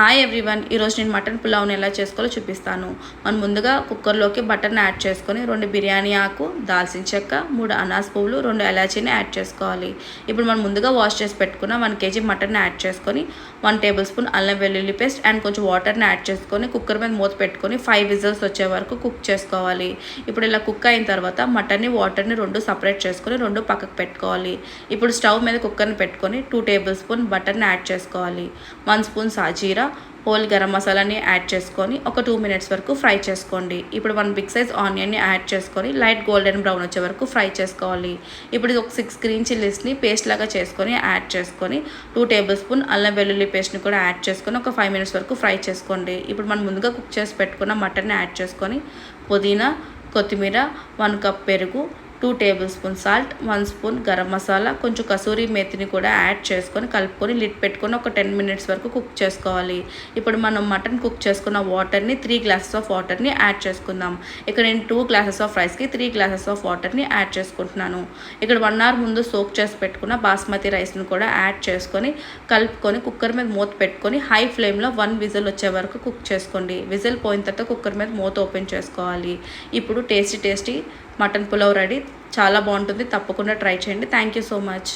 Hi everyone, ఈరోజు నేను mutton పులావ్ని ఎలా చేసుకోవాలో చూపిస్తాను. మనం ముందుగా కుక్కర్లోకి బటర్ని యాడ్ చేసుకొని 2 బిర్యానీ ఆకు, దాల్చిన చెక్క, 3 అనాస్ పువ్వులు, 2 ఎలాచీని యాడ్ చేసుకోవాలి. ఇప్పుడు మనం ముందుగా వాష్ చేసి పెట్టుకున్న 1 kg మటన్ని యాడ్ చేసుకొని 1 టేబుల్ స్పూన్ అల్లం వెల్లుల్లి పేస్ట్ అండ్ కొంచెం వాటర్ని యాడ్ చేసుకొని కుక్కర్ మీద మూత పెట్టుకొని 5 విజిల్స్ వచ్చే వరకు కుక్ చేసుకోవాలి. ఇప్పుడు ఇలా కుక్ అయిన తర్వాత మటన్ని వాటర్ని 2 సపరేట్ చేసుకొని 2 పక్కకు పెట్టుకోవాలి. ఇప్పుడు స్టవ్ మీద కుక్కర్ని పెట్టుకొని 2 టేబుల్ స్పూన్ బటర్ని యాడ్ చేసుకోవాలి. 1 స్పూన్ సాజీరా, హోల్ గరం మసాలాని యాడ్ చేసుకొని ఒక 2 మినిట్స్ వరకు ఫ్రై చేసుకోండి. ఇప్పుడు 1 బిగ్ సైజ్ ఆనియన్ని యాడ్ చేసుకొని లైట్ గోల్డెన్ బ్రౌన్ వచ్చే వరకు ఫ్రై చేసుకోవాలి. ఇప్పుడు ఒక 6 గ్రీన్ చిల్లీస్ని పేస్ట్ లాగా చేసుకొని యాడ్ చేసుకొని 2 టేబుల్ స్పూన్ అల్లం వెల్లుల్లి పేస్ట్ని కూడా యాడ్ చేసుకొని ఒక 5 మినిట్స్ వరకు ఫ్రై చేసుకోండి. ఇప్పుడు మనం ముందుగా కుక్ చేసి పెట్టుకున్న మటన్ని యాడ్ చేసుకొని పుదీనా, కొత్తిమీర, 1 కప్ పెరుగు, 2 table spoon salt, 1 spoon garam masala, కొంచెం కసూరి మేతిని కూడా యాడ్ చేసుకొని కలుపుకొని లిడ్ పెట్టుకొని ఒక 10 మినిట్స్ వరకు కుక్ చేసుకోవాలి. ఇప్పుడు మనం మటన్ కుక్ చేసుకున్న వాటర్ని 3 గ్లాసెస్ ఆఫ్ వాటర్ని యాడ్ చేసుకుందాం. ఇక్కడ నేను 2 గ్లాసెస్ ఆఫ్ రైస్కి 3 గ్లాసెస్ ఆఫ్ వాటర్ని యాడ్ చేసుకుంటున్నాను. ఇక్కడ 1 అవర్ ముందు సోక్ చేసి పెట్టుకున్న బాస్మతి రైస్ని కూడా యాడ్ చేసుకొని కలుపుకొని కుక్కర్ మీద మూత పెట్టుకొని హై ఫ్లేమ్లో 1 విజిల్ వచ్చే వరకు కుక్ చేసుకోండి. విజిల్ పోయిన తర్వాత కుక్కర్ మీద మూత ఓపెన్ చేసుకోవాలి. ఇప్పుడు టేస్టీ మటన్ పులావ్ రెడీ. చాలా బాగుంటుంది, తప్పకుండా ట్రై చేయండి. Thank you so much.